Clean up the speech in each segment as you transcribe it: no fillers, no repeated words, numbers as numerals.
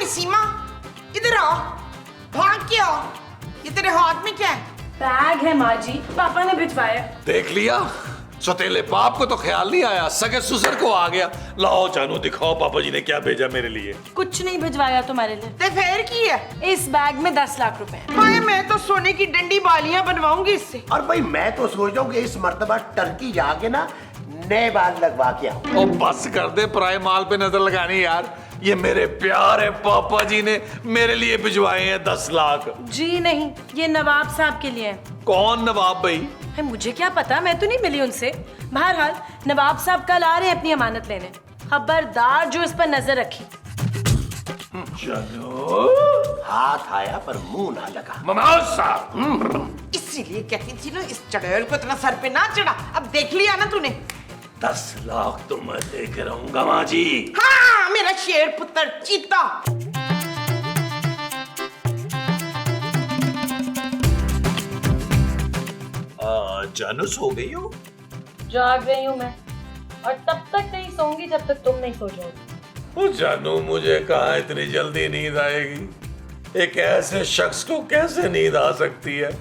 नसीमा, इधर आओ, भाग के आओ। ये तेरे हाथ में क्या है? बैग है माँ जी, पापा ने भिजवाया। देख लिया, सौतेले बाप को तो ख्याल नहीं आया, सगे ससुर को आ गया। लाओ जानू दिखाओ पापा जी ने क्या भेजा मेरे लिए। कुछ नहीं भिजवाया तुम्हारे लिए। ते फेर की है? इस बैग में 10 लाख रुपए हैं। हाय, मैं तो सोने की डंडी बालियां बनवाऊंगी इससे। और भाई मैं तो सोच रहा हूँ कि इस मर्तबा टर्की जाके ना नए बाल लगवा के आऊं। ओ बस कर दे प्राय माल पे नजर लगानी यार। ये मेरे प्यारे पापा जी ने मेरे लिए भिजवाए हैं 10 लाख। जी नहीं, ये नवाब साहब के लिए है। कौन नवाब भाई? है, मुझे क्या पता, मैं तो नहीं मिली उनसे। बहरहाल नवाब साहब कल आ रहे हैं अपनी अमानत लेने। खबरदार जो इस पर नजर रखी। चलो हाथ आया पर मुंह ना लगा। ममाओ साहब, इसीलिए कहती थी ना इस चड़ैल को इतना सर पे ना चढ़ा। अब देख लिया ना तूने। 10 लाख तो मैं देके रहूंगा माँ जी। हाँ, मेरा शेर पुत्र चीता। जानू सो गई हो? जाग रही हूँ मैं, और तब तक नहीं सोऊंगी जब तक तुम नहीं सो जाओगे। ओ जानू, मुझे कहाँ इतनी जल्दी नींद आएगी। एक ऐसे शख्स को कैसे नींद आ सकती है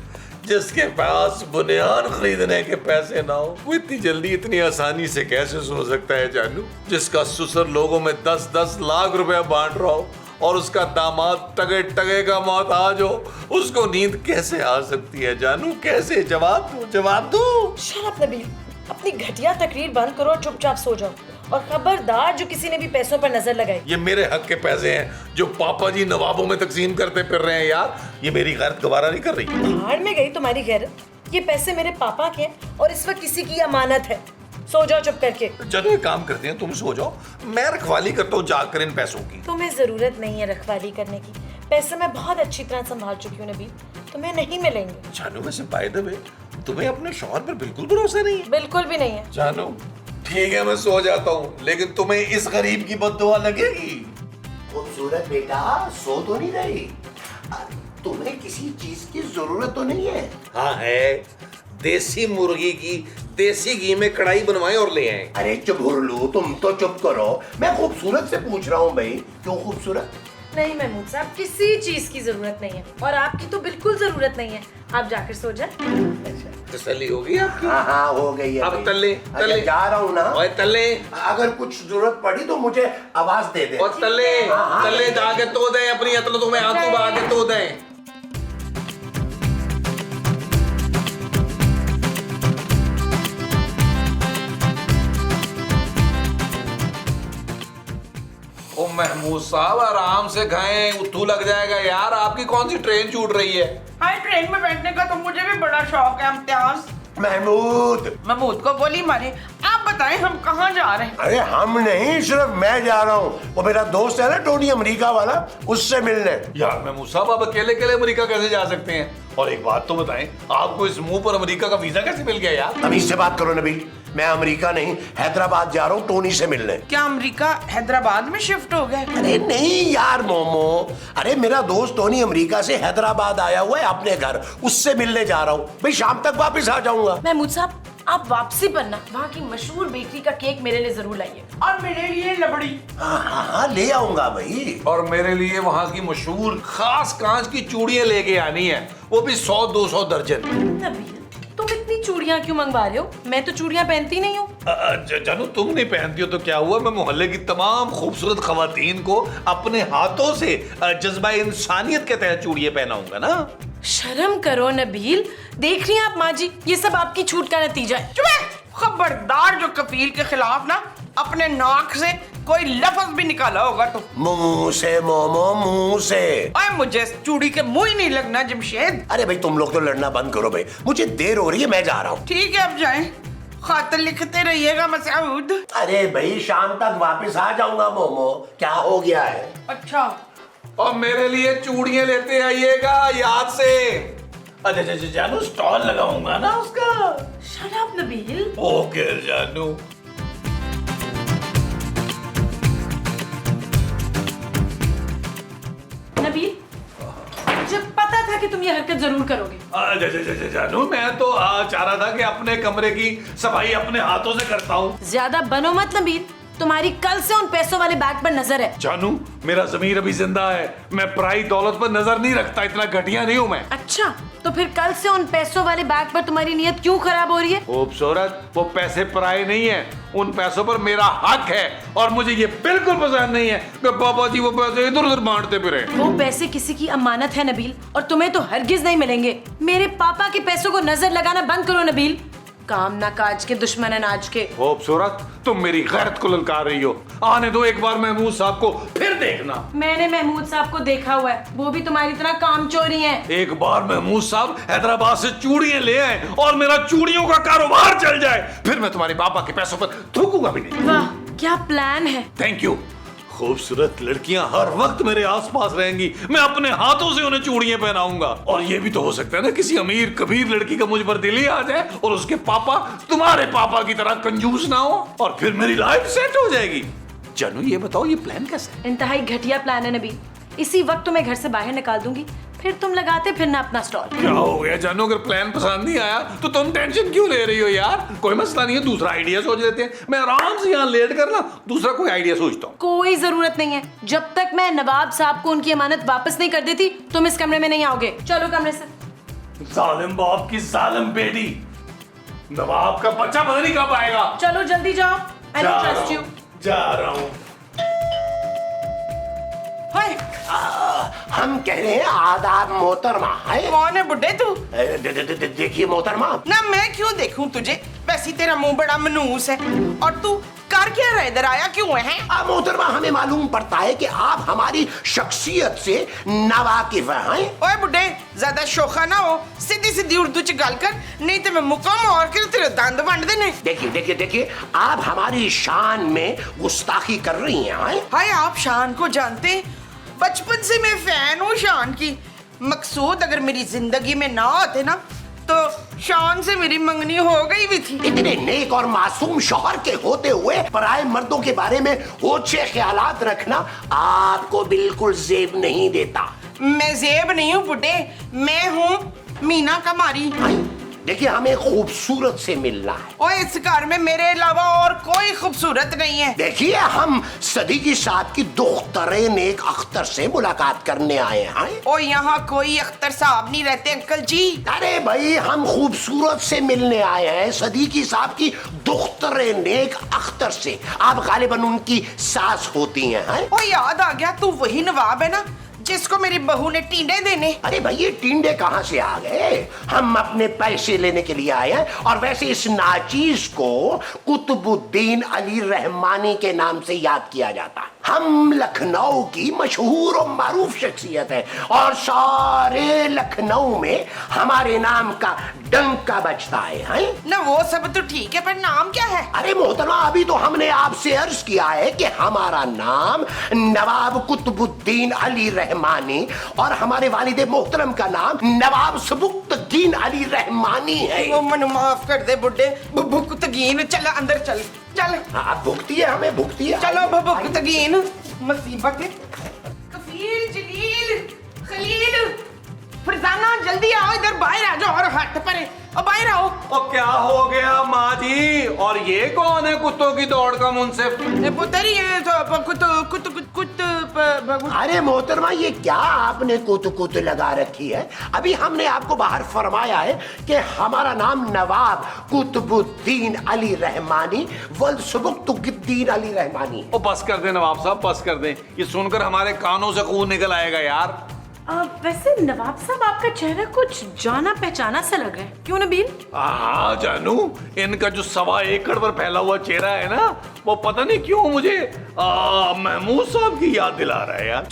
जिसके पास बुनियान खरीदने के पैसे ना हो? वो इतनी जल्दी इतनी आसानी से कैसे सो सकता है जानू, जिसका ससुर लोगों में 10-10 लाख रुपया बांट रहा हो और उसका दामाद टगे टगे का मोहताज हो? उसको नींद कैसे आ सकती है जानू? कैसे? जवाब दो, जवाब दो। शट अप नबील, अपनी घटिया तकरीर बंद करो और चुपचाप सो जाओ। और खबरदार जो किसी ने भी पैसों पर नजर लगाई। ये मेरे हक के पैसे हैं जो पापा जी नवाबों में तकसीम करते फिर रहे हैं यार। ये मेरी गैरत गवारा नहीं कर रही। भाड़ में गई तुम्हारी गैरत। ये पैसे मेरे पापा के हैं और इस वक्त किसी की अमानत है। सो जाओ चुप करके। चलो एक काम करते हैं, तुम सो जाओ, मैं रखवाली करता हूँ जाकर इन पैसों की। तुम्हें जरूरत नहीं है रखवाली करने की। पैसे मैं बहुत अच्छी तरह संभाल चुकी हूँ नबील, तुम्हें नहीं मिलेंगे। जानू वैसे बाय द वे, तुम्हें अपने शौहर पर बिल्कुल भरोसा नहीं है? बिल्कुल भी नहीं है। जानू ठीक है, मैं सो जाता हूँ, लेकिन तुम्हें इस गरीब की बद्दुआ लगेगी। खूबसूरत बेटा, सो तो नहीं रही? तुम्हें किसी चीज की जरूरत तो नहीं है? हाँ है, देसी मुर्गी की देसी घी में कढ़ाई बनवाए और ले आए। अरे चुप हुरलू, तुम तो चुप करो। मैं खूबसूरत से पूछ रहा हूँ भाई, क्यों खूबसूरत? नहीं महमूद साहब, किसी चीज की जरूरत नहीं है, और आपकी तो बिल्कुल जरूरत नहीं है। आप जाकर सो जाए। तसल्ली होगी आपकी? हाँ हाँ हो गई है। अब भाई। तल्ले अच्छा, जा रहा हूँ ना। ओए तल्ले, अगर कुछ जरूरत पड़ी तो मुझे आवाज दे दे। और तल्ले हाँ, तल्ले जाके तो दे अपनी अतल, तुम्हें आंसू बहा के तो दे। ओ महमूद साहब, आराम से खाएं, उठू लग जाएगा यार। आपकी कौन सी ट्रेन छूट रही है? हाय, ट्रेन में बैठने का तो मुझे भी बड़ा शौक है इम्तियाज। महमूद को गोली मारे। आप बताएं हम कहाँ जा रहे हैं? अरे हम नहीं, सिर्फ मैं जा रहा हूँ। वो मेरा दोस्त है ना टोनी अमेरिका वाला, उससे मिलने। यार महमूद साहब, आप अकेले अकेले अमेरिका कैसे जा सकते हैं? और एक बात तो बताएं, आपको इस मुंह पर अमेरिका का वीजा कैसे मिल गया यार? तमीज से बात करो नबील, मैं अमेरिका नहीं हैदराबाद जा रहा हूँ टोनी से मिलने। क्या अमेरिका हैदराबाद में शिफ्ट हो गए? अरे नहीं यार मोमो, अरे मेरा दोस्त टोनी अमेरिका से हैदराबाद आया हुआ है अपने घर, उससे मिलने जा रहा हूँ। भाई शाम तक वापस आ जाऊंगा। महमूद साहब, आप वापसी पर ना वहाँ की मशहूर बेकरी का केक मेरे लिए जरूर लाइए। और मेरे लिए लबड़ी। हाँ हाँ हाँ ले आऊंगा भाई। और मेरे लिए वहाँ की मशहूर खास कांच की चूड़ियां लेके आनी है, वो भी 100-200 दर्जन। नबील, तुम इतनी चूड़ियां क्यों मंगवा रहे हो? मैं तो चूड़ियां पहनती नहीं हूँ। जानू तुम नहीं पहनती हो तो क्या हुआ, मैं मोहल्ले की तमाम खूबसूरत खवातीन को अपने हाथों से जज्बा इंसानियत के तहत चूड़ियां पहनाऊंगा ना। शर्म करो नबील, देख रही हैं आप माँ जी, ये सब आपकी छूट का नतीजा है। चुप है! खबरदार जो कफील के खिलाफ ना अपने नाक से कोई लफ्ज भी निकाला होगा तो। मुंह से मोमो, मुंह से। अरे मुझे चूड़ी के मुंह ही नहीं लगना जमशेद। अरे भाई तुम लोग तो लड़ना बंद करो भाई, मुझे देर हो रही है, मैं जा रहा हूँ। ठीक है, अब जाएं। खातर लिखते रहिएगा मसूद। अरे भाई शाम तक वापस आ जाऊंगा मोमो, क्या हो गया है? अच्छा, और मेरे लिए चूड़ियां लेते आइएगा याद से। अच्छा जानू, स्टॉल लगाऊंगा ना उसका। Shut up Nabeel. ओके जानू। नबील, मुझे पता था कि तुम ये हरकत जरूर करोगे। जानू, मैं तो चाह रहा था कि अपने कमरे की सफाई अपने हाथों से करता हूँ। ज्यादा बनो मत नबील, तुम्हारी कल से उन पैसों वाले बैग पर नजर है। जानू, मेरा जमीर अभी जिंदा है। मैं पराई दौलत पर नजर नहीं रखता, इतना घटिया नहीं हूँ मैं। अच्छा, तो फिर कल से उन पैसों वाले बैग पर तुम्हारी नीयत क्यों खराब हो रही है? खूबसूरत, वो पैसे पराए नहीं है, उन पैसों पर मेरा हक है और मुझे ये बिल्कुल पसंद नहीं है कि पापा जी वो पैसे इधर उधर बांटते फिरे। वो पैसे किसी की अमानत है नबील, और तुम्हें तो हरगिज नहीं मिलेंगे। मेरे पापा के पैसों को नजर लगाना बंद करो नबील, काम ना काज के दुश्मन अनाज के। खूबसूरत, तुम मेरी गैरत को ललकार रही हो। आने दो एक बार महमूद साहब को, फिर देखना। मैंने महमूद साहब को देखा हुआ है, वो भी तुम्हारी तरह कामचोरी हैं। एक बार महमूद साहब हैदराबाद से चूड़ियां ले आए और मेरा चूड़ियों का कारोबार चल जाए, फिर मैं तुम्हारे पापा के पैसों पर थूकूंगा भी नहीं। वाह, क्या प्लान है। Thank you. खूबसूरत लड़कियां हर वक्त मेरे आसपास रहेंगी, मैं अपने हाथों से उन्हें चूड़ियां पहनाऊंगा। और ये भी तो हो सकता है ना, किसी अमीर कबीर लड़की का मुझ पर दिल ही आ जाए और उसके पापा तुम्हारे पापा की तरह कंजूस ना हो, और फिर मेरी लाइफ सेट हो जाएगी। जानू, ये बताओ ये प्लान कैसा है? इंतहाई घटिया प्लान है नबील, इसी वक्त तुम्हें घर से बाहर निकाल दूंगी, फिर तुम लगाते फिरना अपना स्टॉल। क्या हो गया जानू, अगर प्लान पसंद नहीं आया तो तुम टेंशन क्यों ले रही हो यार? कोई मसला नहीं है, दूसरा आइडिया सोच लेते हैं। मैं आराम से यहाँ लेट कर ना दूसरा कोई आइडिया सोचता हूँ। कोई जरूरत नहीं है, जब तक मैं नवाब साहब को उनकी अमानत वापस नहीं कर देती तुम इस कमरे में नहीं आओगे। चलो कमरे से। जालिम बाप की जालिम बेटी, नवाब का बच्चा पता नहीं कब आएगा। चलो जल्दी जाओ, आई डोंट ट्रस्ट यू। जा रहा हूँ। हाय, हम कह रहे हैं आदाब मोहतरमा। कौन है बुड्ढे तू? देखिए मोहतरमा, ना मैं क्यों देखूं तुझे, वैसे ही तेरा मुंह बड़ा मनूस है। और तू कर क्या रहा है, इधर आया क्यों है? मोहतरमा, हमें मालूम पड़ता है कि आप हमारी शख्सियत से नावाकिफ हैं। ओए बुड्ढे, ज्यादा शोखा ना हो, सीधी सीधी उर्दू च गल कर, नहीं तो मैं मुक्का मार के तेरे दंद वंड देने। देखिए देखिए देखिए, आप हमारी शान में गुस्ताखी कर रही हैं। हाय, आप शान को जानते? बचपन से मैं फैन हूँ शान की। मकसूद अगर मेरी जिंदगी में ना होते ना तो शान से मेरी मंगनी हो गई भी थी। इतने नेक और मासूम शौहर के होते हुए पराए मर्दों के बारे में ओछे ख्यालात रखना आपको बिल्कुल जेब नहीं देता। मैं जेब नहीं हूँ बुड्ढे, मैं हूँ मीना कमारी। देखिए, हमें खूबसूरत से मिलना है। ओए, इस घर में मेरे अलावा और कोई खूबसूरत नहीं है। देखिए, हम सदीकी साहब की दुख्तरे नेक अख्तर से मुलाकात करने आए हैं। ओ, यहाँ कोई अख्तर साहब नहीं रहते अंकल जी। अरे भाई, हम खूबसूरत से मिलने आए हैं, सदीकी साहब की दुख्तरे नेक अख्तर से। आप गालिबन उनकी सास होती हैं। ओ, याद आ गया, तू वही नवाब है ना जिसको मेरी बहू ने टींडे देने। अरे भाई, ये टींडे कहाँ से आ गए? हम अपने पैसे लेने के लिए आए हैं। और वैसे इस नाचीज को कुतुबुद्दीन अली रहमानी के नाम से याद किया जाता है। हम लखनऊ की मशहूर और मारूफ शख्सियत है और सारे लखनऊ में हमारे नाम का डंका बजता है। ना वो सब तो ठीक है, पर नाम क्या है? अरे मोहतरमा, अभी तो हमने आपसे अर्ज किया है कि हमारा नाम नवाब कुतुबुद्दीन अली रहमानी और हमारे वालिद मोहतरम का नाम नवाब सबुक्तगीन अली रहमानी है। वो मन माफ कर दे बुड्ढे, भुक्तगीन। चल अंदर चल चल। आप भुगती है, हमें भुगती है। चलो भुक्तगीन। मुसीबत है। कफील, जलील, खलील, फरजाना, जल्दी आओ, इधर बाहर आ जाओ और हाथ पर अब बाहर आओ। और क्या हो गया माँ जी? और ये कौन है कुत्तों की दौड़ का मुंसिफ? पुत्र ये तो कुत अरे मोहतरमा, ये क्या आपने कुत लगा रखी है? अभी हमने आपको बाहर फरमाया है कि हमारा नाम नवाब कुतुबुद्दीन अली रहमानी वल्द सुबुक्तुद्दीन अली रहमानी है। ओ बस कर दे नवाब साहब, बस कर दे। ये सुनकर हमारे कानों से खून निकल आएगा यार। वैसे नवाब साहब, आपका चेहरा कुछ जाना पहचाना सा लग रहा है, क्यों नबील? हाँ जानू, इनका जो 1.25 एकड़ पर फैला हुआ चेहरा है ना, वो पता नहीं क्यों मुझे महमूद साहब की याद दिला रहा है यार।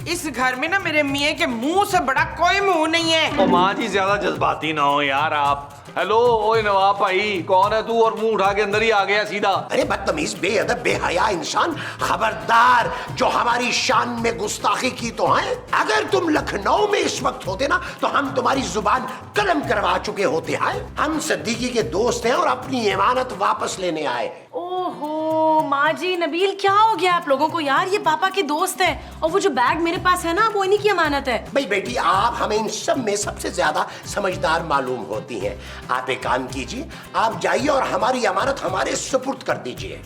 इस घर में ना मेरे मियाँ के मुंह से बड़ा कोई मुंह नहीं है। ओ माँ जी, ज्यादा जज्बाती ना हो यार आप। हेलो, ओए नवाब भाई, कौन है तू? और मुंह उठा के अंदर ही आ गया सीधा। अरे बदतमीज, बेअदब, बेहया इंसान, खबरदार, जो हमारी शान में गुस्ताखी की तो है। अगर तुम लखनऊ में इस वक्त होते ना तो हम तुम्हारी जुबान कलम करवा चुके होते हैं। हम सद्दीकी के दोस्त हैं और अपनी इमानत वापस लेने आए। ओहो, ओहो माँ जी, नबील क्या हो गया आप लोगों को यार? ये पापा के दोस्त है और वो जो बैग मेरे पास है ना, वो इन्हीं की अमानत है। भाई बेटी, आप हमें इन सब में सबसे ज्यादा समझदार मालूम होती हैं। आप एक काम कीजिए, आप जाइए और हमारी अमानत हमारे सुपुर्द कर दीजिए।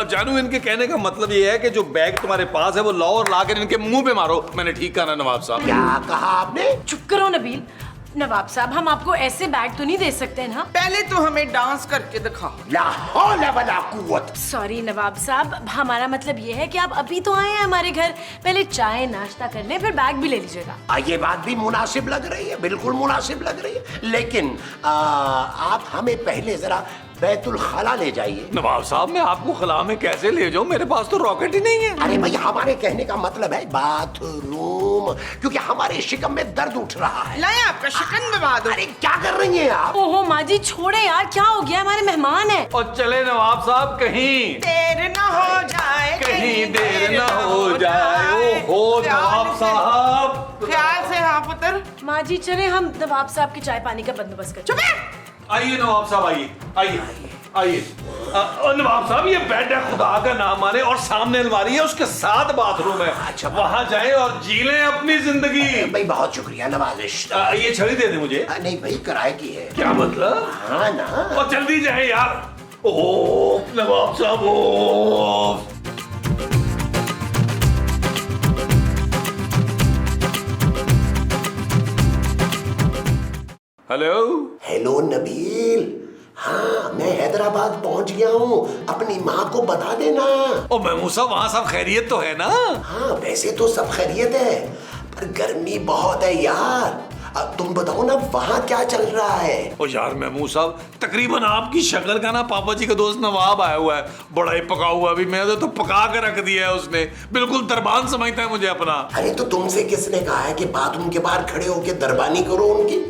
जानू, इनके कहने का मतलब ये है कि जो बैग तुम्हारे पास है वो लाओ और लाकर इनके मुंह पे मारो। मैंने ठीक कहा ना नवाब साहब? क्या कहा आपने? चुप करो नबील। नवाब साहब, हम आपको ऐसे बैग तो नहीं दे सकते ना। पहले तो हमें डांस करके दिखाओ। ला हौला वला कुव्वत। सॉरी नवाब साहब, हमारा मतलब ये है कि आप अभी तो आए हैं हमारे घर, पहले चाय नाश्ता कर लें, फिर बैग भी ले लीजिएगा। ये बात भी मुनासिब लग रही है, बिल्कुल मुनासिब लग रही है, लेकिन आप हमें पहले जरा बैतुल खला ले जाइए। नवाब साहब, मैं आपको खला में कैसे ले जाऊं? मेरे पास तो रॉकेट ही नहीं है। अरे भाई, हमारे कहने का मतलब है बाथरूम, क्योंकि हमारे शिकम में दर्द उठ रहा है। लाए आपका शिकन दबा दो। अरे क्या कर रही हैं आप? ओहो माँ जी, छोड़े यार, क्या हो गया? हमारे मेहमान है। और चले नवाब साहब, कहीं देर न हो जाए, कहीं देर न हो जाए। ओहो नवाब साहब। ख्याल से हाँ पुत्र। माँ जी चले, हम नवाब साहब की चाय पानी का बंदोबस्त करते। चुप है। आइए नवाब साहब, आइए आइए आइए। नवाब साहब, ये बेड है, खुदा का नाम माने, और सामने अलमारी है, उसके साथ बाथरूम है। अच्छा, वहां जाएं और जी लें अपनी जिंदगी। भाई बहुत शुक्रिया नवाजिश। ये छड़ी दे दे मुझे। नहीं भाई, किराए की है। क्या मतलब? हाँ ना। और जल्दी जाए यार। ओह नवाब साहब, ओह। हेलो। हेलो नबील। हाँ, मैं हैदराबाद पहुंच गया हूँ, अपनी माँ को बता देना। ओ महमूद साहब, वहाँ सब खैरियत तो है ना? हाँ, वैसे तो सब खैरियत है, पर गर्मी बहुत है यार। अब तुम बताओ ना, वहाँ क्या चल रहा है? ओ यार महमूद साहब, तकरीबन आपकी शक्ल का ना पापा जी का दोस्त नवाब आया हुआ है, बड़ा ही पका हुआ। अभी मैंने तो पका कर रख दिया है उसने, बिल्कुल दरबान समझता है मुझे अपना। अरे तो तुमसे किसने कहा है कि बाथरूम के बाहर खड़े होके दरबानी करो उनकी?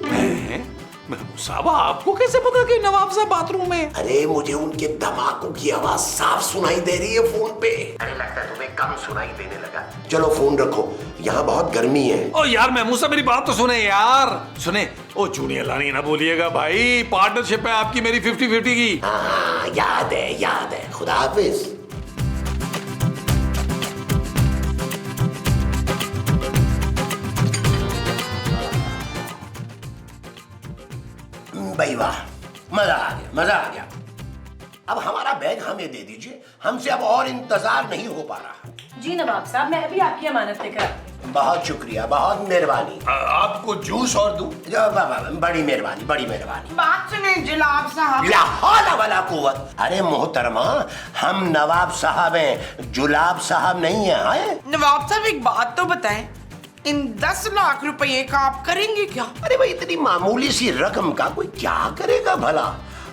महमूद साहब, आपको कैसे पता कि नवाब साहब बाथरूम में? अरे मुझे उनके धमाकों की आवाज साफ सुनाई दे रही है फोन पे। अरे लगता है तुम्हें कम सुनाई देने लगा। चलो फोन रखो, यहाँ बहुत गर्मी है। ओ यार महमूद साहब, मेरी बात तो सुने यार, सुने। ओ चूड़ियां लानी ना भूलिएगा भाई, पार्टनरशिप है आपकी मेरी 50-50 की। हाँ, याद है। खुदा हाफिज। भाई वाह, मजा आ गया। अब हमारा बैग हमें दे दीजिए, हमसे अब और इंतजार नहीं हो पा रहा। जी नवाब साहब, मैं अभी आपकी अमानत लेकर आती हूँ। बहुत शुक्रिया, बहुत मेहरबानी। आपको जूस और दूं? बड़ी मेहरबानी। बात सुने जनाब साहब। ला हौला वला कुव्वत। अरे मोहतरमा, हम नवाब साहब हैं, जुलाब साहब नहीं हैं। नवाब साहब, एक बात तो बताएं, इन 10 लाख रुपए का आप करेंगे क्या? अरे भाई, इतनी मामूली सी रकम का कोई क्या करेगा भला?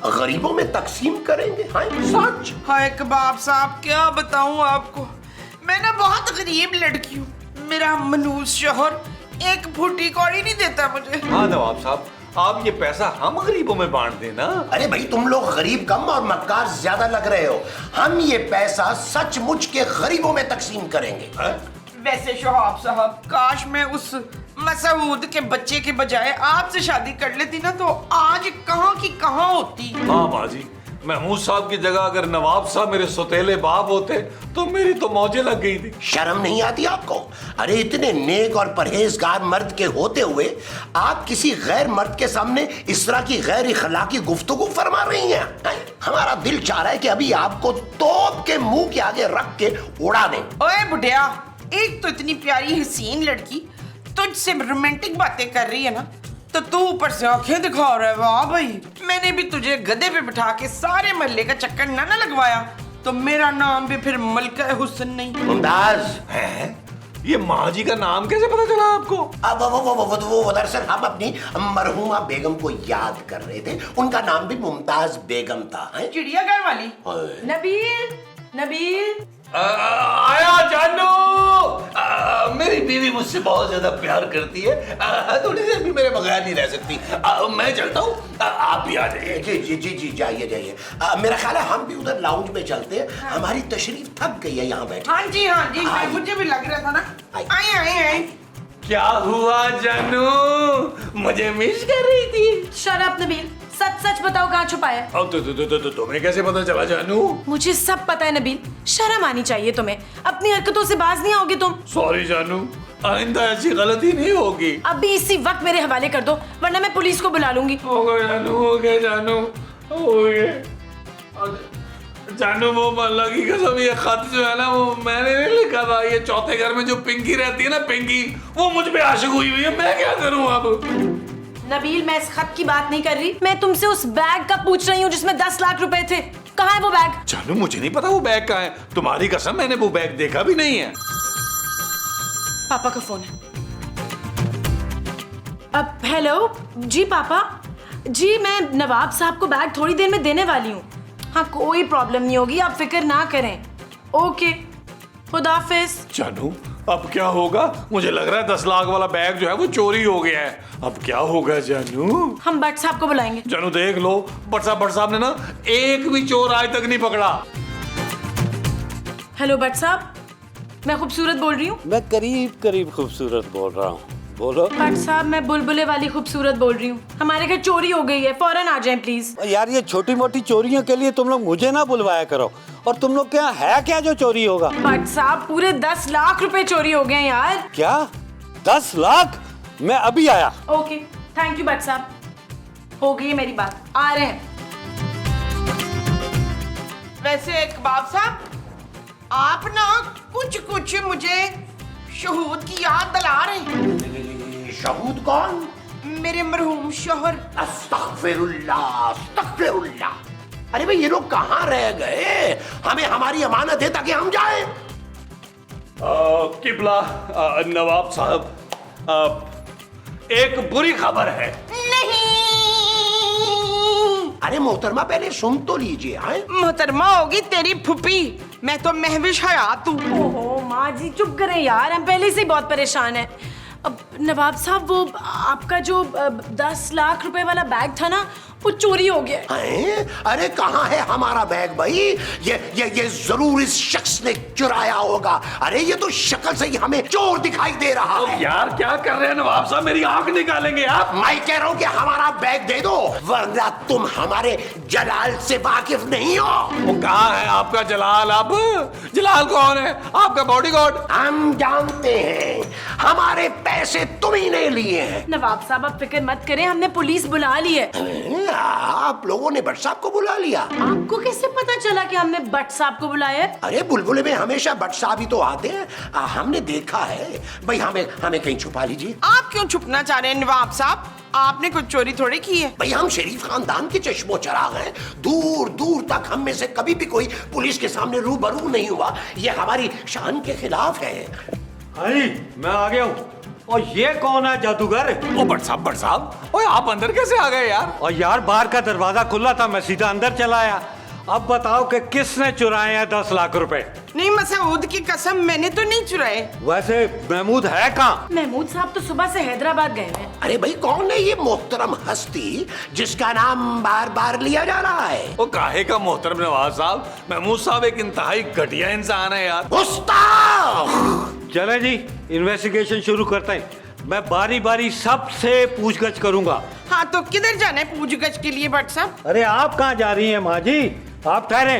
गरीबों में तकसीम करेंगे। हाँ, सच। हाय कबाब साहब, क्या बताऊं आपको, मैं ना बहुत गरीब लड़की हूँ। मेरा मनूस शोहर एक फूटी कौड़ी नहीं देता मुझे। हाँ नवाब साहब, आप ये पैसा हम गरीबों में बांट देना। अरे भाई, तुम लोग गरीब कम और मक्कार ज्यादा लग रहे हो। हम ये पैसा सचमुच के गरीबों में तकसीम करेंगे। वैसे शोहब साहब, काश मैं उस मसूद के बच्चे के बजाय आपसे शादी कर लेती ना, तो आज कहाँ की कहाँ होती। हाँ बाजी, महमूद साहब की जगह अगर नवाब साहब मेरे सौतेले बाप होते तो मेरी तो मौजें लग गई थी। शर्म नहीं आती आपको? अरे इतने नेक और परहेजगार मर्द के होते हुए आप किसी गैर मर्द के सामने इस तरह की गैर इखलाकी गुफ्तगू फरमा रही हैं। हमारा दिल चाह रहा है कि अभी आपको तोप के मुंह के आगे रख के उड़ा दें। ओए बुढ़िया, एक तो इतनी प्यारी हसीन लड़की तुझसे रोमांटिक बातें कर रही है ना, तो तू ऊपर से आंखें दिखा रहा है। वाह भाई, मैंने भी तुझे गधे पे बिठा के सारे महल्ले का चक्कर ना लगवाया तो मेरा नाम भी फिर मलका हुस्न नहीं। मुमताज है? ये माँ जी का नाम कैसे पता चला आपको? अब वो दरअसल हम अपनी मरहुमा बेगम को याद कर रहे थे, उनका नाम भी मुमताज बेगम था। चिड़ियाघर वाली। नबील आया जानू। मेरी बीवी मुझसे बहुत ज्यादा प्यार करती है, थोड़ी देर भी मेरे बगैर नहीं रह सकती। मैं चलता हूँ, आप भी आ जाइए। जी जाइए। मेरा ख्याल है हम भी उधर लाउंज में चलते हैं। हमारी तशरीफ थक गई है यहाँ बैठे। हाँ जी, मुझे भी लग रहा था ना। आइए। क्या हुआ जानू, मुझे मिस कर रही थी? शट अप नबील, सच सच बताओ कहाँ छुपाया है? अब तो तुम्हें कैसे पता चला जानू? मुझे सब पता है नबील, शर्म आनी चाहिए तुम्हें। अपनी हरकतों से बाज नहीं आओगे तुम। सॉरी जानू, आइंदा ऐसी गलती नहीं होगी। अभी इसी वक्त मेरे हवाले कर दो, वरना मैं पुलिस को बुला लूंगी। हो गया जानू, हो गया जानू, हो गया। जानू वो अल्लाह की कसम, ये खत जो है ना वो मैंने नहीं लिखा था। ये चौथे घर में जो पिंकी रहती है ना, पिंकी, वो मुझ पे आशिक हुई हुई है। मैं क्या करूं अब? नबील मैं इस खत की बात नहीं कर रही, मैं तुमसे उस बैग का पूछ रही हूँ जिसमें 10 लाख रुपए थे। कहाँ है वो बैग? जानू मुझे नहीं पता वो बैग कहाँ है। तुम्हारी कसम मैंने वो बैग देखा भी नहीं है। पापा का फोन है। अब हेलो जी पापा जी, मैं नवाब साहब को बैग थोड़ी देर में देने वाली हूँ। हाँ कोई प्रॉब्लम नहीं होगी, आप फिक्र ना करें। ओके, खुदाफिज। जानू अब क्या होगा? मुझे लग रहा है 10 लाख वाला बैग जो है वो चोरी हो गया है। अब क्या होगा जानू? हम भट्ट साहब को बुलाएंगे। जानू देख लो, भट्ट साहब ने ना एक भी चोर आज तक नहीं पकड़ा। हेलो भट्ट साहब, मैं खूबसूरत बोल रही हूँ। मैं करीब करीब खूबसूरत बोल रहा हूँ, बोलो। भट्ट साहब मैं बुलबुले वाली खूबसूरत बोल रही हूँ। हमारे घर चोरी हो गई है, फौरन आ जाएं प्लीज। यार ये छोटी मोटी चोरियों के लिए तुम लोग मुझे ना बुलवाया करो। और तुम लोग क्या है क्या जो चोरी होगा? भट्ट साहब पूरे 10 लाख रुपए चोरी हो गए हैं यार। क्या 10 लाख? मैं अभी आया। ओके थैंक यू भट्ट साहब, हो गई है मेरी बात, आ रहे हैं। वैसे कबाब साहब, आप ना कुछ कुछ मुझे शहूद की याद दिला रहे हैं। शहूद कौन? मेरे मरहूम शोहर। अस्तगफिरुल्लाह, अस्तगफिरुल्लाह। अरे भाई ये लोग कहाँ रह गए? हमें हमारी अमानत है ताकि हम जाएं। किबला नवाब साहब, एक बुरी खबर है। नहीं, अरे मोहतरमा पहले सुन तो लीजिए। मोहतरमा होगी तेरी फुप्पी, मैं तो महविश हयात हूँ। ओहो माँ जी चुप करें यार, हम पहले से ही बहुत परेशान हैं। अब नवाब साहब वो आपका जो 10 लाख रुपए वाला बैग था ना, वो चोरी हो गया। अरे कहाँ है हमारा बैग भाई? ये जरूर इस शख्स ने चुराया होगा। अरे ये तो शक्ल से ही हमें चोर दिखाई दे रहा है। यार क्या कर रहे हैं नवाब साहब, मेरी आंख निकालेंगे आप। मैं कह रहा हूँ कि हमारा बैग दे दो, वरना तुम हमारे जलाल से वाकिफ नहीं हो। वो कहाँ है आपका जलाल? अब जलाल कौन है? आपका बॉडीगार्ड? हम जानते हैं, हमारे पैसे तुम ही ने लिए हैं। नवाब साहब आप फिक्र मत करें, हमने पुलिस बुला ली है। आप लोगों ने भट्ट साहब को बुला लिया? आपको कैसे पता चला कि हमने भट्ट साहब को बुलाया है? अरे बुलबुले में हमेशा भट्ट साहब ही तो आते हैं। हमने देखा है भाई। हमें कहीं छुपा लीजिए। आप क्यों छुपना चाह रहे हैं नवाब साहब? आपने कुछ चोरी थोड़ी की है। भाई हम शरीफ खानदान के चश्मो चराग हैं। दूर दूर तक हम में से कभी भी कोई पुलिस के सामने रूबरू नहीं हुआ। ये हमारी शान के खिलाफ है। अरे मैं आ गया हूँ। और ये कौन है जादूगर? ओ भट्ट साहब, ओए आप अंदर कैसे आ गए यार? और यार बाहर का दरवाजा खुला था, मैं सीधा अंदर चला आया। अब बताओ कि किसने चुराए हैं 10 लाख रुपए? नहीं मसूद की कसम, मैंने तो नहीं चुराए। वैसे महमूद है कहाँ? महमूद साहब तो सुबह से हैदराबाद गए हैं। अरे भाई कौन है ये मोहतरम हस्ती जिसका नाम बार बार लिया जा रहा है? वो काहे का मोहतरम नवाब साहब, महमूद साहब एक इंतहाई घटिया इंसान है यार। उस्ताद! चले जी इन्वेस्टिगेशन शुरू करते हैं। मैं बारी बारी सबसे पूछगछ करूंगा। हाँ तो किधर जाना है पूछगछ के लिए भट्ट साहब? अरे आप कहाँ जा रही हैं माँ जी? आप ठहरे।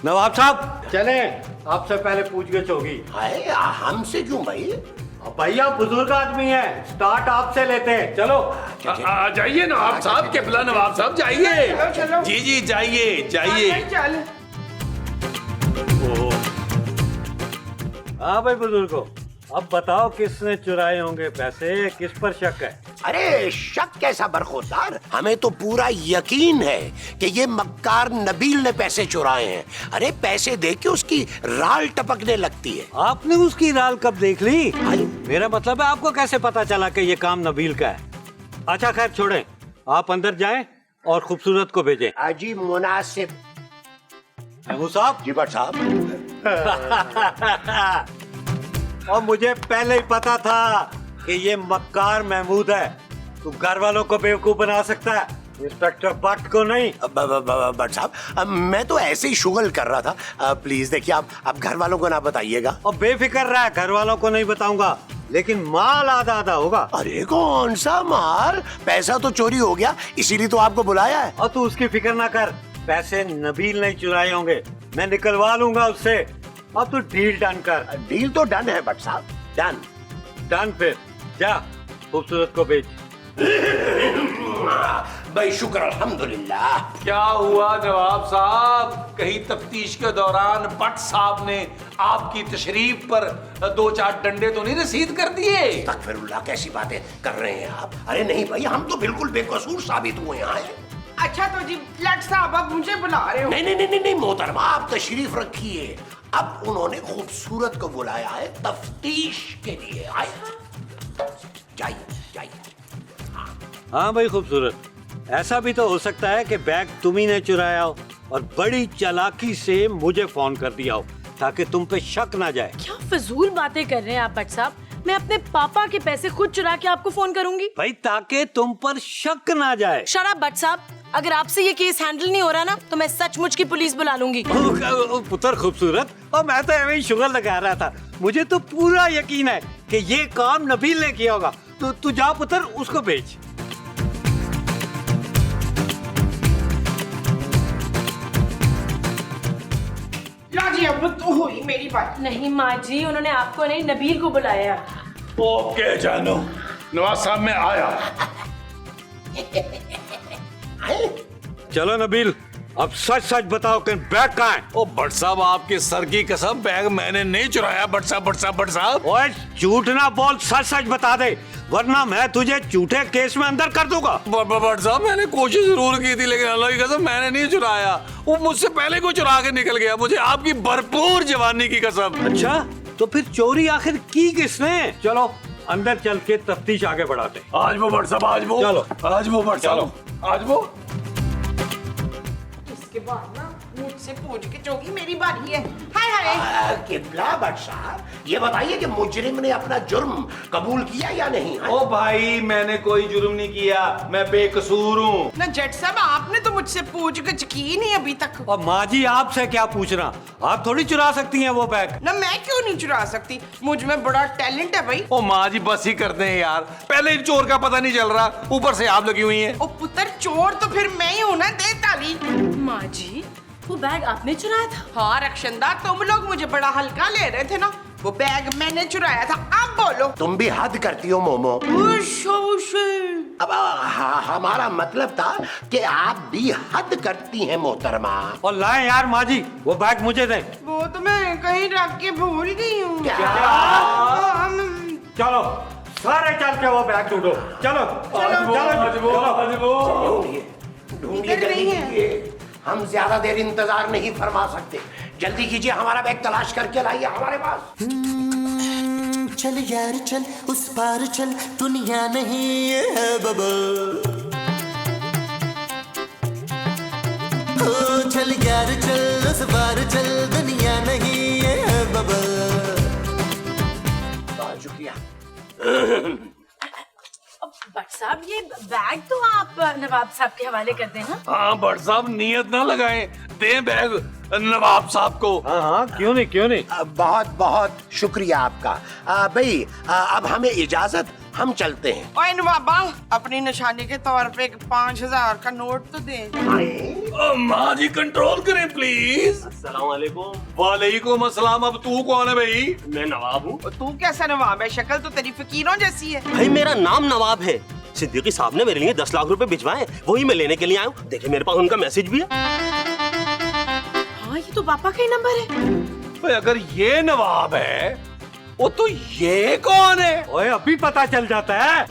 नवाब साहब चले, आपसे पहले पूछगछ होगी। हाय, हमसे क्यों भाई? अब भैया बुजुर्ग आदमी है, स्टार्ट आपसे लेते हैं। चलो जाइए नवाब साहब, किबला नवाब साहब जाइए। चलो, चलो। जी जाइए जाइए। चल हाँ भाई बुजुर्गो, अब बताओ किसने चुराए होंगे पैसे, किस पर शक है? अरे शक कैसा बरखुरदार, हमें तो पूरा यकीन है कि ये मक्कार नबील ने पैसे चुराए हैं। अरे पैसे देख के उसकी राल टपकने लगती है। आपने उसकी राल कब देख ली? मेरा मतलब है आपको कैसे पता चला कि ये काम नबील का है? अच्छा खैर छोड़ें, आप अंदर जाएं और खूबसूरत को भेजें। अजी मुनासिब। महमूद साहब। जी भट्ट साहब। और मुझे पहले ही पता था कि ये मक्कार महमूद है। तू घर वालों को बेवकूफ बना सकता है, इंस्पेक्टर भट्ट को नहीं। भट्ट साहब मैं तो ऐसे ही शुगल कर रहा था। प्लीज देखिए, आप घर वालों को ना बताइएगा। और बेफिक्र रहा, घर वालों को नहीं बताऊंगा। लेकिन माल आधा आधा होगा। अरे कौन सा माल? पैसा तो चोरी हो गया, इसीलिए तो आपको बुलाया है। और तू उसकी फिक्र ना कर, पैसे नबील नहीं चुराए होंगे, मैं निकलवा लूंगा उससे। अब तू डील डन कर। डील तो डन है भट्ट साहब, डन। डन, फिर जा खूबसूरत को भेज। भाई शुक्र अल्हम्दुलिल्लाह। क्या हुआ नवाब साहब, कहीं तफ्तीश के दौरान भट्ट साहब ने आपकी तशरीफ पर 2-4 डंडे तो नहीं रसीद कर दिए? अस्तगफिरुल्लाह, कैसी बातें कर रहे हैं आप? अरे नहीं भाई, हम तो बिल्कुल बेकसूर साबित हुए हैं। अच्छा तो जी फ्लैट साहब आप मुझे बुला रहे हो? नहीं नहीं नहीं नहीं मोहतरमा, आप तशरीफ रखिए। अब उन्होंने खूबसूरत को बुलाया है तफ्तीश के लिए। आए, जाइए जाइए। हाँ भाई खूबसूरत, ऐसा भी तो हो सकता है कि बैग तुम ही ने चुराया हो और बड़ी चालाकी से मुझे फोन कर दिया हो ताकि तुम पे शक ना जाए। क्या फजूल बातें कर रहे हैं आप भट्ट साहब? मैं अपने पापा के पैसे खुद चुरा के आपको फोन करूंगी? भाई ताकि तुम पर शक ना जाए। शट अप भट्ट साहब, अगर आपसे ये केस हैंडल नहीं हो रहा ना तो मैं सचमुच की पुलिस बुला लूंगी। पुत्र खूबसूरत, और मैं तो ऐਵੇਂ ही शुगर लगा रहा था, मुझे तो पूरा यकीन है कि ये काम नबील ने किया होगा। तो तू जा पुत्र, उसको भेज। राजी अब तो हुई मेरी बात। नहीं माँ जी, उन्होंने आपको नहीं नबील को बुलाया। ओके जानू, नवाब साहब मैं आया। चलो नबील, अब सच सच बताओ कि बैग कहाँ है? ओ भट्ट साहब, आपके सर की कसम, बैग मैंने नहीं चुराया। भट्ट साहब भट्ट साहब भट्ट साहब। ओए झूठ ना बोल, सच सच बता दे, वरना मैं तुझे झूठे केस में अंदर कर दूंगा। भट्ट साहब मैंने कोशिश जरूर की थी, लेकिन अल्लाह की कसम मैंने नहीं चुराया। वो मुझसे पहले को चुरा के निकल गया, मुझे आपकी भरपूर जवानी की कसम। अच्छा, तो फिर चोरी आखिर की किसने? चलो अंदर चल के तफ्तीश आगे बढ़ाते हैं। आज वो भट्ट साहब, आज वो, चलो। आज वो भट्ट साहब, आज वो। इसके बाद ना मुझसे पूछ के चोगी मेरी बारी है। हाय हाय। किबला भट्ट साहब, ये बताइए कि मुजरिम ने अपना जुर्म कबूल किया या नहीं? ओ भाई, मैंने कोई जुर्म नहीं किया, मैं बेकसूर हूँ। ना जट साहब, आपने तो मुझसे पूछ के की नहीं अभी तक। और माँ जी आपसे क्या पूछना, आप थोड़ी चुरा सकती हैं वो बैग। ना मैं क्यों नहीं चुरा सकती, मुझ में बड़ा टैलेंट है भाई। ओ माँ जी बस ही करते हैं यार, पहले ही चोर का पता नहीं चल रहा, ऊपर से आप लगी हुई हैं। ओ पुत्र, चोर तो फिर मैं ही हूँ ना, दे ताली। माँ जी, वो बैग आपने चुराया था? हाँ रक्षंदा, तुम लोग मुझे बड़ा हल्का ले रहे थे ना, वो बैग मैंने चुराया था। अब बोलो। तुम भी हद करती हो मोमो। अब हमारा मतलब था कि आप भी हद करती हैं मोहतरमा। और लाए यार माँ जी, वो बैग मुझे दे। वो तो मैं कहीं रख के भूल गई हूँ। चलो सारे चल के वो बैग ढूंढो। चलो ढूंढिए, इधर नहीं जल्दी है। कीजिए, हम ज्यादा देर इंतजार नहीं फरमा सकते। जल्दी कीजिए, हमारा बैग तलाश करके लाइए हमारे पास। चल यार चल, उस पार चल, दुनिया नहीं ये है बबल। ओ चल यार चल, उस पार चल, दुनिया नहीं ये है बबल। बहुत शुक्रिया। भट्ट साहब, ये बैग तो आप नवाब साहब के हवाले कर देना। हाँ भट्ट साहब, नियत ना लगाएं, दें बैग नवाब साहब को। हाँ हाँ, क्यों नहीं क्यों नहीं। बहुत बहुत शुक्रिया आपका। भाई अब हमें इजाजत, हम चलते हैं। ओए नवाबा, अपनी निशानी के तौर पे एक 5000 का नोट तो दे। माँ जी कंट्रोल करें प्लीज। अस्सलाम वालेकुम। वालेकुम अस्सलाम। अब तू कौन है भाई? मैं नवाब हूँ। तू कैसा नवाब है? शक्ल तो तेरी फकीरों जैसी है। भाई मेरा नाम नवाब है, सिद्दीकी साहब ने मेरे लिए 10 लाख रुपए भिजवाए, वही मैं लेने के लिए आया हूँ। देखिए मेरे पास उनका मैसेज भी है। हाँ, ये तो पापा का ही नंबर है। भाई अगर ये नवाब है, वो तो ये कौन है? ओए अभी पता चल जाता है।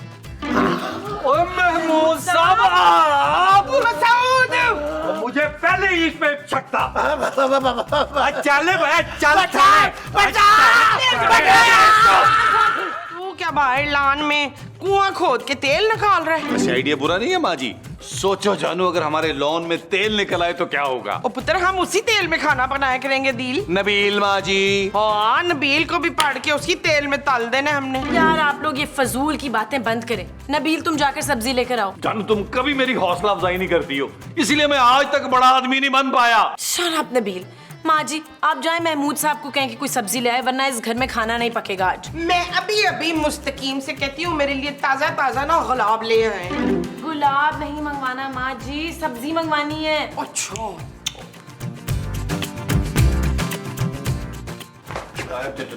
ओए महमूद साहब, आप मसूद, मुझे पहले ही इस पे शक था। चल भाई चल। तू क्या बाहर लान में कुआं खोद के तेल निकाल रहा है? वैसे आइडिया बुरा नहीं है माँ जी। सोचो जानू, अगर हमारे लॉन में तेल निकल आए तो क्या होगा? ओ पुत्र, हम उसी तेल में खाना बनाया करेंगे दिल। नबील माँ जी। हाँ, नबील को भी पढ़ के उसी तेल में तल देना हमने। यार आप लोग ये फजूल की बातें बंद करें। नबील, तुम जाकर सब्जी लेकर आओ। जानू तुम कभी मेरी हौसला अफजाई नहीं करती हो, इसीलिए मैं आज तक बड़ा आदमी नहीं बन पाया। शट अप नबील, माँ जी आप जाएं, महमूद साहब को कहें कि कोई सब्जी ले आए, वरना इस घर में खाना नहीं पकेगा आज। मैं अभी अभी मुस्तकीम से कहती हूँ मेरे लिए ताजा ताजा ना गुलाब ले आए। गुलाब नहीं मंगवाना माँ जी, सब्जी मंगवानी है। अच्छा